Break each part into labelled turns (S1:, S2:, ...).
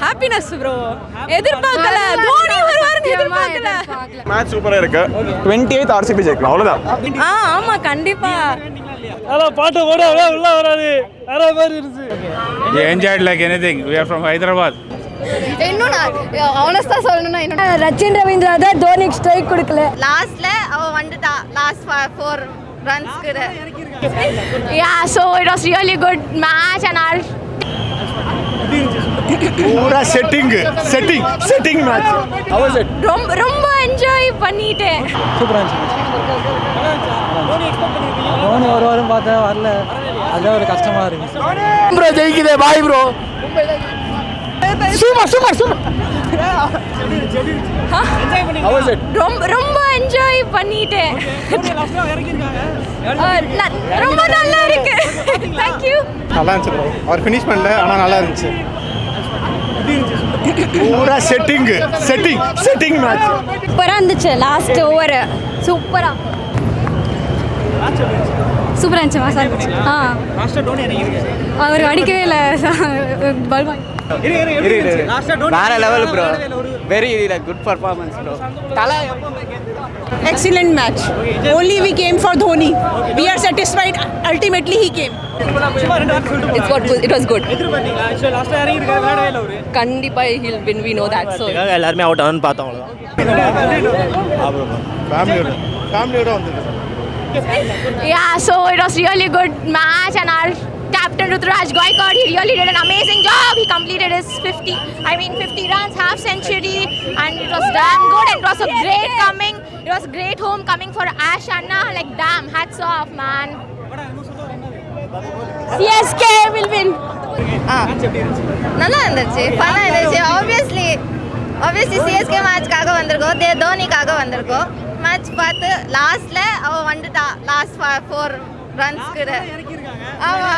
S1: Happiness bro. எதிர்பார்க்கல தோனி வருவாருன்னு எதிர்பார்க்கல.
S2: மேட்ச் சூப்பரா இருக்கு. 28th RCB ஜெயிக்கலாம் அவ்வளவுதான்.
S1: ஆமா கண்டிப்பா.
S3: அத பாட்டு ஓட உள்ள வராது. வேற மாதிரி இருந்துச்சு.
S4: We enjoyed like anything. We are from Hyderabad.
S1: இன்னும் ஆனஸ்டா சொல்லணும்னா என்ன
S5: ரச்சின் ரவீந்திரா தான் தோனிக்கு ஸ்ட்ரைக் கொடுக்கல.
S1: லாஸ்ட்ல அவ வந்துட்டா last 4 ரன்ஸ்க்கு. Yeah, so it was really good match and our
S2: பூரா setting match. How was it?
S1: ரொம்ப என்ஜாய் பண்ணிட்டேன்.
S3: சூப்பரா இருந்துச்சு. தோனி ஒரு வாரம் பார்த்தா வரல. அது ஒரு கஷ்டமா இருக்கு.
S2: ப்ரோ ஜெயிக்குதே பாய் bro. Super. How was it?
S1: ரொம்ப என்ஜாய் பண்ணிட்டேன். ரொம்ப நல்லா இருக்கு. Thank you.
S2: நல்லா இருந்துச்சு ப்ரோ. அவர் ஃபினிஷ் பண்ணல ஆனா நல்லா இருந்துச்சு. பூரா செட்டிங் மேட்ச்.
S1: சூப்பரா இருந்துச்சு லாஸ்ட் ஓவர். சூப்பரா இருந்துச்சு மாசா இருந்துச்சு. அவர் அடிக்கவே இல்லை.
S6: வேற level bro. Very good performance bro.
S5: Excellent match. Only we came for Dhoni. We are satisfied. Ultimately he came.
S1: It was good. கண்டிப்பா he'll win, we know that. So
S3: எல்லாரும் அவுட் ஆனு பார்த்தோம் அவ்வளவுதான்.
S2: ஃபேமிலியோட வந்து.
S1: Yeah, so it was really good match and our captain Ruturaj Gaikwad, he really did an amazing job. He completed his 50 runs, half century, and it was damn good. And it was a great coming. It was great homecoming for Ash Anna. Like damn, hats off, man. CSK will win. நல்லா இருந்துச்சு, ஃபன்னா இருந்துச்சு. obviously CSK மேட்ச்காக வந்திருக்கோம், தோனிக்காக வந்திருக்கோம். Match பார்த்து லாஸ்ட்ல அவ வந்துட்டா லாஸ்ட் 4 ரன்ஸ்க்கு. ஆமா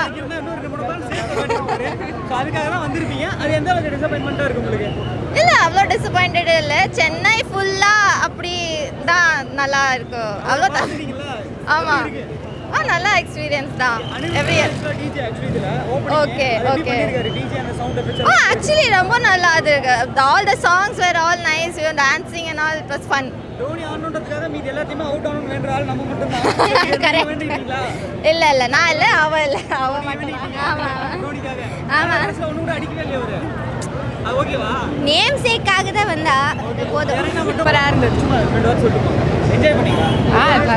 S1: இல்ல அவ்வளோ டிசப்பாயிண்டட் இல்லை. சென்னை ஃபுல்லா அப்படி தான் நல்லா இருக்கும் அவ்வளோதான். ஆமா நல்லா எக்ஸ்பீரியன்ஸ் தான் எவ்ரி இயர். ஓகே ஆக்சுவலி ரொம்ப நல்லா அது. All the songs where all nice. You dancing and all. It was fun. இல்ல நான் இல்ல அவ மட்டும். ஆமா நேம் சேக்காக தான் வந்தா போதும். சூப்பரா இருந்துச்சு.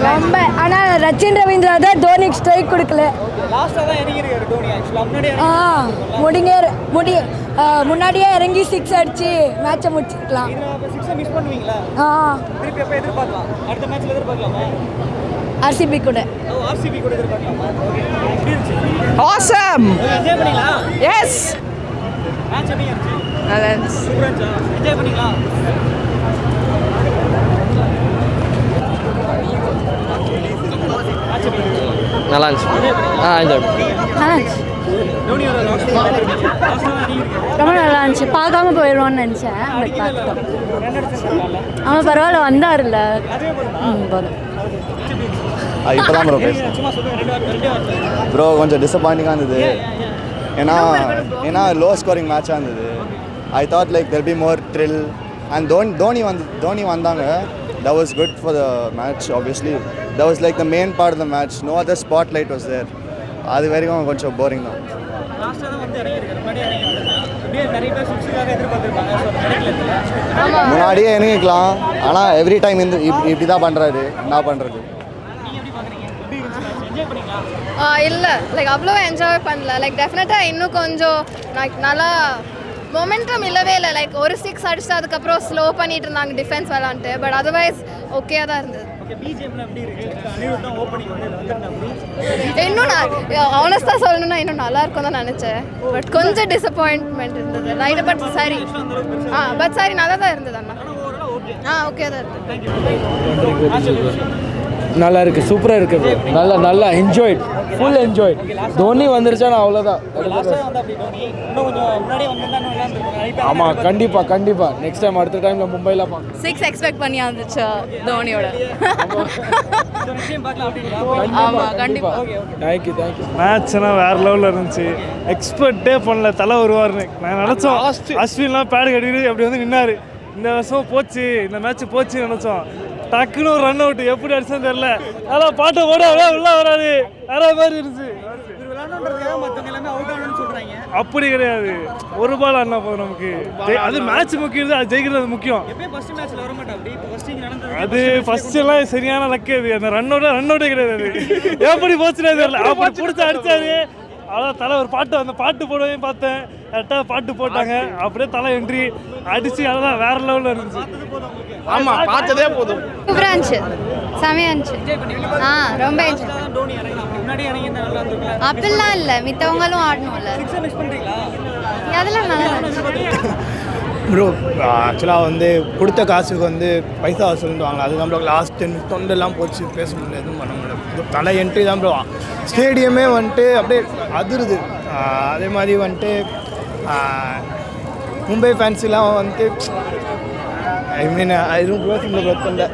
S5: ரொம்ப ஆனா ரச்சின் ரவீந்திரா தான் தோனிக்கு ஸ்ட்ரைக் கொடுக்கல. முன்னாடியே இறங்கி 6 அடிச்சு மேட்சை முடிச்சிருக்கலாம். RCB கூட.
S6: Awesome. Yes. நல்லா இருந்துச்சு.
S5: ரொம்ப நல்லா இருந்துச்சு. பார்க்காம போயிடுவான்னு நினச்சேன், பட் பார்த்துட்டோம். ஆமாம் பரவாயில்ல, வந்தாருல்ல போதும்.
S2: இப்போதான் ப்ரோ பேசுகிறேன் ப்ரோ. கொஞ்சம் டிசப்பாயிண்டிங்காக இருந்தது. ஏன்னா லோ ஸ்கோரிங் மேட்சாக இருந்தது. I thought like there be more thrill. And Dhoni வந்தாங்க. That was good for the match, obviously. That was like the main part of the match. No other spotlight was there. அது வரைக்கும் கொஞ்சம் boring தான். முன்னாடியே இறங்கிக்கலாம், ஆனால் every time இப்படி தான் பண்ணுறாரு. என்ன பண்ணுறது?
S1: இல்லை லைக் அவ்வளோ என்ஜாய் பண்ணல. லைக் டெஃபினட்டாக இன்னும் கொஞ்சம் லைக் நல்லா மொமெண்டம் இல்லவே இல்லை. லைக் ஒரு 6 அடிச்சு அதுக்கப்புறம் ஸ்லோ பண்ணிட்டு இருந்தாங்க டிஃபென்ஸ் விளாண்டுட்டு. பட் அதர்வைஸ் ஓகே தான் இருந்தது. இன்னும் நான் ஆனஸ்டாக சொல்லணும்னா இன்னும் நல்லா இருக்கும் தான் நினச்சேன். பட் கொஞ்சம் டிசப்பாயின்ட்மெண்ட் இருந்தது ரைட். பட் சரி பட் சரி நல்லா தான் இருந்தது அண்ணா. ஓகே தான் இருந்தது.
S3: நல்லா இருக்குது, சூப்பராக இருக்குது ப்ரோ. நல்லா என்ஜாய்ட், ஃபுல் என்ஜாய்ட். தோனி வந்துருச்சா நான் அவ்வளோதான். ஆமாம், கண்டிப்பாக நெக்ஸ்ட் டைம் அடுத்த டைமில் மும்பையில் பார்க்கலாம்.
S5: 6 எக்ஸ்பெக்ட் பண்ணி வந்துச்சு தோனியோட.
S3: ஆமாம், கண்டிப்பாக. தேங்க்யூ. மேட்ச்னால் வேறு லெவலில் இருந்துச்சு. எக்ஸ்பெக்டே பண்ணல தலை வருவார்னு. நான் நினச்சோம் அஸ்வின்லாம் பேடு கட்டிட்டு அப்படி வந்து நின்னார். இந்த வருஷம் போச்சு, இந்த மேட்ச் போச்சு நினச்சோம். டக்குன்னு ஒரு ரன் அவுட் எப்படி அடிச்சான்னு தெரியல. அதான் பாட்டை ஓட உள்ள வராது வேற மாதிரி இருந்துச்சு. அப்படி கிடையாது, ஒரு பால் ஆடினா போதும் நமக்கு. அது மேட்ச் முக்கியம், அது ஜெயிக்கிறது முக்கியம். அது ஃபர்ஸ்ட் எல்லாம் சரியான லக்கு. அது அந்த ரன் அவுட்டே கிடையாது. அது எப்படி போச்சுனே தெரியல. அப்படி பிடிச்சி அடிச்சாரு. அதான் தலை ஒரு பாட்டு, அந்த பாட்டு போடவே பார்த்தேன். கரெக்டாக பாட்டு போட்டாங்க. அப்படியே தலை என்ட்ரி அடிச்சு அதான் வேற லெவலில் இருந்துச்சு.
S6: ஆமாம், பார்த்ததே போதும்.
S5: சூப்பராக இருந்துச்சு, செமையாக இருந்துச்சு. ரொம்ப அப்படிலாம் இல்லை, மித்தவங்களும் ஆடணும்ல, அதெல்லாம் நல்லா இருந்துச்சு.
S7: ப்ரோ ஆக்சுவலாக வந்து கொடுத்த காசுக்கு வந்து பைசா வசூலுவாங்க. அது தான் ப்ரோ. லாஸ்ட் தொண்டெல்லாம் போச்சு, பேச முடியல, எதுவும் பண்ண முடியல. தலை என்ட்ரி தான் ப்ரோ. ஸ்டேடியமே வந்துட்டு அப்படியே அதிருது. அதே மாதிரி வந்துட்டு மும்பை ஃபேன்ஸெலாம் வந்துட்டு ஐ மீன் எதுவும் ப்ரோசனில் பிரச்சனை.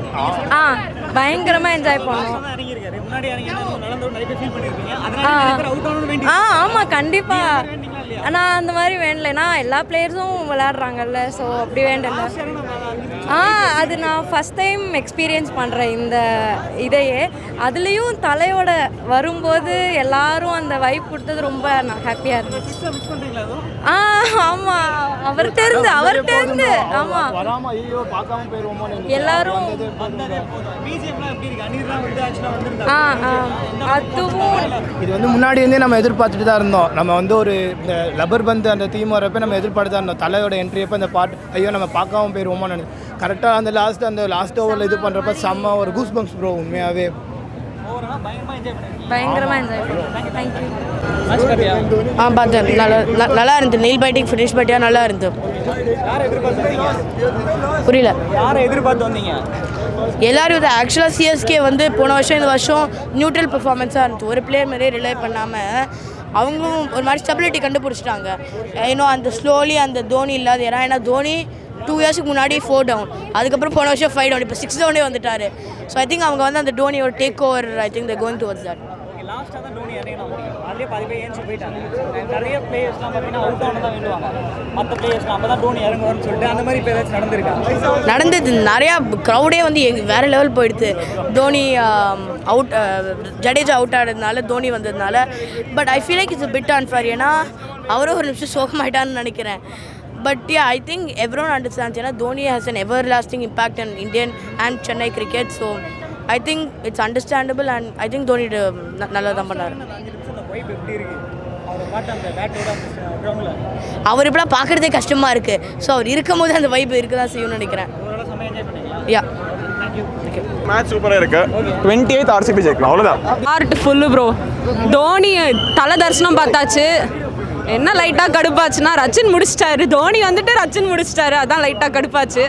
S5: பயங்கரமாக என்ஜாய் பண்ணோம். ஆமாம், கண்டிப்பாக. ஆனால் அந்த மாதிரி வேண்டலைன்னா எல்லா பிளேயர்ஸும் விளையாடுறாங்கல்ல, ஸோ அப்படி வேண்டல. அது நான் ஃபஸ்ட் டைம் எக்ஸ்பீரியன்ஸ் பண்ணுறேன் இந்த இதையே. அதுலேயும் தலையோட வரும்போது எல்லாரும் அந்த வைப் கொடுத்தது ரொம்ப நான் ஹாப்பியாக இருந்துச்சு. ஆமாம், அவர்கிட்ட இருந்து ஆமாம் எல்லாரும். அதுவும்
S7: இது வந்து முன்னாடி இருந்தே நம்ம எதிர்பார்த்துட்டு தான் இருந்தோம். நம்ம வந்து ஒரு இந்த லப்பர் பந்து அந்த தீம் வரப்போ நம்ம எதிர்பார்த்து தான் இருந்தோம். தலையோட என்ட்ரி அப்போ அந்த பாட்டு ஐயோ நம்ம பார்க்காம போயிடுவோமோ நினைச்சு. கரெக்டாக அந்த லாஸ்ட் ஓவரில் இது பண்ணுறப்ப செம்ம ஒரு கூஸ் பம்ப்ஸ் ப்ரோ. உண்மையாகவே
S5: பயங்கரமாக என்ஜாய் பண்ணேன். தேங்க்யூ.
S8: பார்த்தேன், நல்லா இருந்து. நெயில் பைட்டிங் ஃபினிஷ் பட்டியா நல்லா இருந்து. புரியல,
S6: யாரை எதிர்பார்த்து வந்தீங்க?
S8: எல்லாரும் இது ஆக்சுவலாக சிஎஸ்கே வந்து போன வருஷம் இந்த வருஷம் நியூட்ரல் பெர்ஃபார்மன்ஸாக இருந்துச்சு. ஒரு பிளேயர் மாதிரியே ரிலை பண்ணாமல் அவங்களும் ஒரு மாதிரி ஸ்டெபிலிட்டி கண்டுபிடிச்சிட்டாங்க. இன்னும் அந்த ஸ்லோலி அந்த தோனி இல்லாத ஏன்னா தோனி 2 இயர்ஸ்க்கு முன்னாடி 4 டவுன், அதுக்கப்புறம் போன வருஷம் 5 டவுன், இப்போ 6 டவுனே வந்துட்டார். ஸோ ஐ திங்க் அவங்க வந்து அந்த டோனியோட take over, I think they going towards that.
S6: லாஸ்ட்டாக தான் டோனி இறங்கினா முடியும். அதுலேயே பாதி பேர் ஏஞ்சி போயிட்டாங்க. நிறைய பிளேயர்ஸ்லாம் பார்த்தீங்கன்னா அவுட் ஆன தான் வேண்டுவாங்க. மற்ற பிளேயர்ஸ்லாம் அப்போ தான் டோனி இறங்குவார்னு சொல்லிட்டு அந்த மாதிரி இப்போ ஏதாச்சும்
S8: நடந்தது. நிறையா க்ரௌடே வந்து வேறு லெவல் போயிடுது. தோனி அவுட், ஜடேஜா அவுட் ஆனதுனால தோனி வந்ததுனால. But I feel like it's bit unfair. ஏன்னா அவரும் ஒரு நிமிஷம் சோகமாயிட்டான்னு நினைக்கிறேன். But yeah, I think everyone understands, Dhoni has an everlasting impact on Indian and Chennai cricket. So I think it's understandable, and I think Dhoni நல்லா தான் பண்ணார். அவர் இப்பெல்லாம் பார்க்குறதே கஷ்டமாக இருக்குது. ஸோ அவர் இருக்கும் போது அந்த வைப் இருக்க தான் செய்யணும்னு நினைக்கிறேன். யா,
S9: மேட்ச் சூப்பராக இருக்கு. 28th RCB ஜெயிக்கலாம், அவ்வளோதான்.
S10: Heart full bro. தோனி தலை தரிசனம் பார்த்தாச்சு. என்ன லைட்டாக கடுப்பாச்சுன்னா ரச்சின் முடிச்சிட்டாரு. தோனி வந்துட்டு ரச்சின் முடிச்சிட்டாரு, அதான் லைட்டாக கடுப்பாச்சு.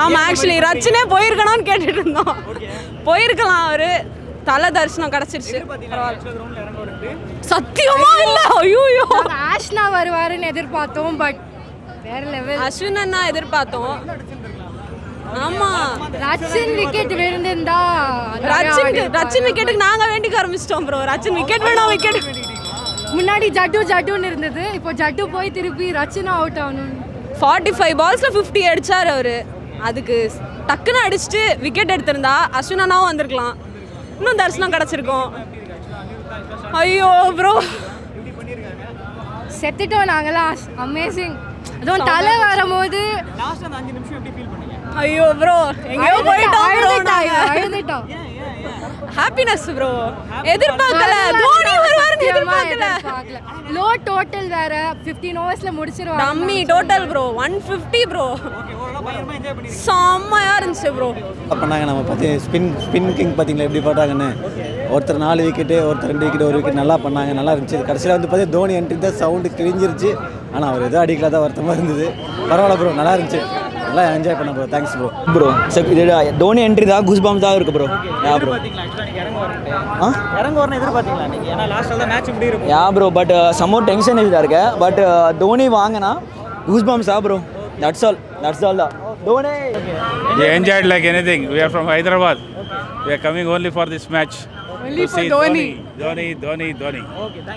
S10: ஆமாம், ஆக்சுவலி ரச்சினே போயிருக்கணும்னு கேட்டுட்டு இருந்தோம். போயிருக்கலாம், அவரு தலை தரிசனம் கிடச்சிருச்சு. சத்தியமா இல்லை, ஐயோ
S5: ஆஷ்னா வருவாருன்னு எதிர்பார்த்தோம். பட் வேற லெவல்.
S10: அஸ்வின் அண்ணா எதிர்பார்த்தோம். ஆமா,
S5: ரச்சின் விக்கெட் விழுந்திருந்தா
S10: ரச்சின் விக்கெட்டுக்கு நாங்க வேண்டிக்க ஆரம்பிச்சிட்டோம் ப்ரோ. ரச்சின் விக்கெட் வேணும், விக்கெட்.
S5: முன்னாடி ஜட்டுன்னு இருந்தது, இப்போ ஜட்டு போய் திருப்பி ரச்சினும் அவுட் ஆகணும்.
S10: 45 பால்ஸ்ல 50 அடிச்சாரு அவரு. அதுக்கு டக்குன்னு அடிச்சுட்டு விக்கெட் எடுத்திருந்தா அஸ்வின் அண்ணாவும் வந்திருக்கலாம், இன்னும் தரிசனம் கிடைச்சிருக்கும். ஐயோ ப்ரோ,
S5: செத்துட்டோம் நாங்களாம். அமேசிங். அதுவும் தலை வரும்போது
S10: ஐயோ ப்ரோ, எங்கேயோ போயிட்டோம்.
S5: அழுதுட்டோம்.
S10: Happiness bro. எதிர்பார்க்கல தோனி வருவாருன்னு எதிர்பார்க்கல.
S5: லோ டோட்டல் வேற 15 ஓவர்ஸ்ல முடிச்சிருவாங்க.
S10: Dummy total bro 150 bro. செம்மையா இருந்துச்சு ப்ரோ.
S11: பண்ணாங்க நம்ம பார்த்து ஸ்பின் கிங் பார்த்தீங்களா எப்படி போட்டாங்கன்னு. ஒருத்தர் 4 விக்கெட்டு, ஒருத்தர் 2 விக்கெட்டு, 1 விக்கெட் நல்லா பண்ணாங்க, நல்லா இருந்துச்சு. கடைசியில் வந்து பார்த்தீங்கன்னா தோனி என்ட்ரி தான் சவுண்டு கிழிஞ்சிருச்சு. ஆனால் அவர் எதுவும் அடிக்கல தான் வருத்தமாக இருந்தது. பரவாயில்ல ப்ரோ, நல்லா இருந்துச்சு. நல்லா என்ஜாய் பண்ண ப்ரோ. Thanks bro.
S6: ப்ரோ இது தோனி என்ட்ரி தான் கூஸ் பம்ஸ் தான் இருக்கு ப்ரோ. யா ப்ரோ இறங்க வரணும் எதிர்பார்த்தீங்களா நீங்கள்? ஏன்னா லாஸ்ட்டில் தான் மேட்ச் இப்படி இருக்கும். யா ப்ரோ பட் சம்மோ டென்ஷன் இதாக இருக்கு. பட் தோனி வாங்கினா கூஸ் பம்ஸ் தான் ப்ரோ. தட்ஸ் ஆல் தான். Dhoni
S4: We enjoyed like anything. We are from Hyderabad. We are coming only for this match.
S10: Only for Dhoni.
S4: Dhoni.